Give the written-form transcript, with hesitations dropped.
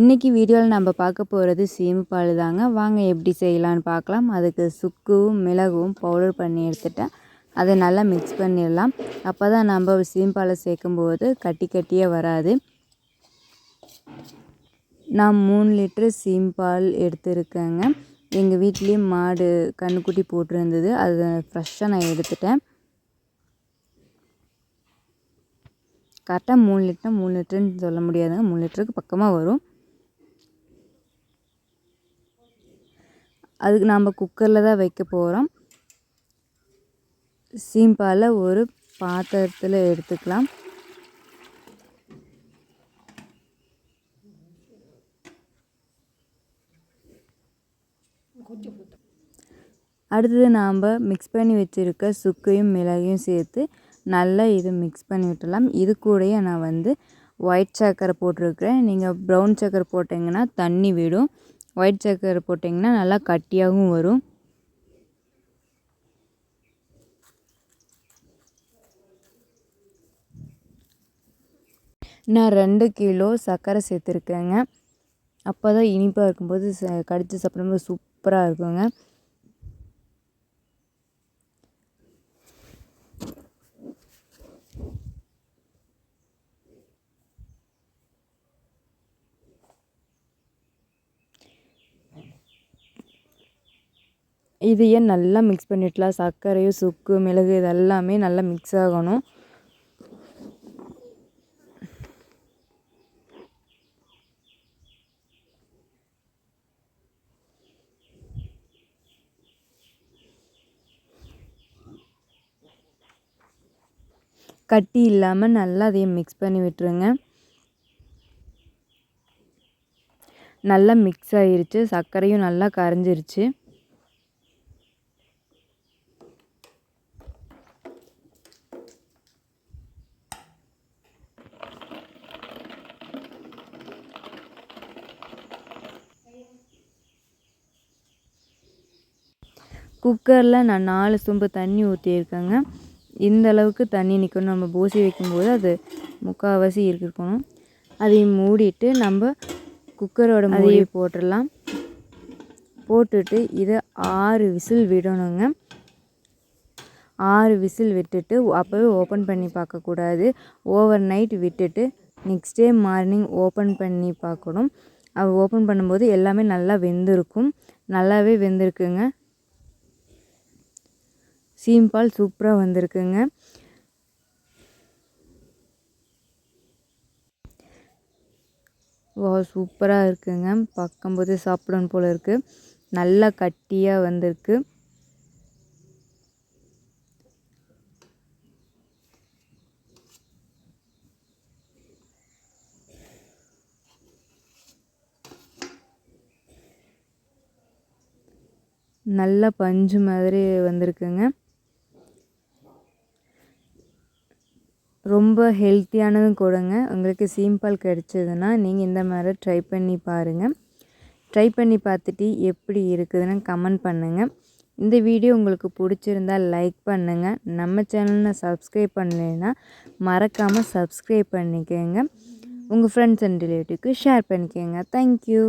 இன்றைக்கி வீடியோவில் நம்ம பார்க்க போகிறது சீம்பு பால் தாங்க. வாங்க எப்படி செய்யலான்னு பார்க்கலாம். அதுக்கு சுக்கும் மிளகும் பவுடர் பண்ணி எடுத்துட்டேன். அதை நல்லா மிக்ஸ் பண்ணிடலாம். அப்போ தான் நம்ம சீம்பு பாலை சேர்க்கும்போது கட்டி கட்டியாக வராது. நான் 3 லிட்டரு சீம்பு பால் எடுத்துருக்கேங்க. எங்கள் வீட்லேயும் மாடு கன்றுக்குட்டி போட்டிருந்தது. அதை ஃப்ரெஷ்ஷாக நான் எடுத்துட்டேன். கரெக்டாக 3 லிட்டருன்னு சொல்ல முடியாதுங்க. 3 லிட்டருக்கு பக்கமாக வரும். அதுக்கு நாம் குக்கரில் தான் வைக்க போகிறோம். சீம்பு பாலை ஒரு பாத்திரத்தில் எடுத்துக்கலாம். அடுத்தது நாம் மிக்ஸ் பண்ணி வச்சுருக்க சுக்கையும் மிளகையும் சேர்த்து நல்லா இது மிக்ஸ் பண்ணி விட்டுடலாம். இது கூடயே நான் ஒயிட் சர்க்கரை போட்டிருக்கிறேன். நீங்கள் ப்ரௌன் சர்க்கரை போட்டிங்கன்னா தண்ணி விடும். ஒயிட் சர்க்கரை போட்டிங்கன்னா நல்லா கட்டியாகவும் வரும். நான் 2 கிலோ சர்க்கரை சேர்த்துருக்கேங்க. அப்போ தான் இனிப்பாக இருக்கும்போது கடித்து சாப்பிடும்போது சூப்பராக இருக்குங்க. இதையே நல்லா மிக்ஸ் பண்ணிடலாம். சர்க்கரையும் சுக்கு மிளகு இதெல்லாமே நல்லா மிக்ஸ் ஆகணும். கட்டி இல்லாமல் நல்லா அதையும் மிக்ஸ் பண்ணி விட்டுருங்க. நல்லா மிக்ஸ் ஆகிருச்சு. சர்க்கரையும் நல்லா கரைஞ்சிருச்சு. குக்கரில் நான் 4 சொம்பு தண்ணி ஊற்றியிருக்கேங்க. இந்த அளவுக்கு தண்ணி நிற்கணும். நம்ம பூசி வைக்கும்போது அது முக்கால்வாசி இருக்கணும். அதை மூடிட்டு நம்ம குக்கரோட மூடியை போட்டுடலாம். போட்டுட்டு இதை 6 விசில் விடணுங்க. 6 விசில் விட்டுட்டு அப்போவே ஓப்பன் பண்ணி பார்க்கக்கூடாது. ஓவர் நைட் விட்டுட்டு நெக்ஸ்ட் டே மார்னிங் ஓப்பன் பண்ணி பார்க்கணும். அது ஓப்பன் பண்ணும்போது எல்லாமே நல்லா வெந்திருக்கும். நல்லாவே வெந்திருக்குங்க. சீம்பு பால் சூப்பராக வந்திருக்குங்க. சூப்பராக இருக்குங்க. பார்க்கும்போது சாப்பிடணும் போல் இருக்குது. நல்லா கட்டியாக வந்திருக்கு. நல்லா பஞ்சு மாதிரி வந்திருக்குங்க. ரொம்ப ஹெல்த்தியானதும் கூடங்க. உங்களுக்கு சீம்பு பால் கிடைச்சதுன்னா நீங்கள் இந்த மாதிரி ட்ரை பண்ணி பாருங்கள். ட்ரை பண்ணி பார்த்துட்டு எப்படி இருக்குதுன்னு கமெண்ட் பண்ணுங்கள். இந்த வீடியோ உங்களுக்கு பிடிச்சிருந்தால் லைக் பண்ணுங்கள். நம்ம சேனலை சப்ஸ்கிரைப் பண்ணலைன்னா மறக்காமல் சப்ஸ்கிரைப் பண்ணிக்கோங்க. உங்கள் ஃப்ரெண்ட்ஸ் அண்ட் ரிலேட்டிவ்க்கு ஷேர் பண்ணிக்கோங்க. தேங்க்யூ.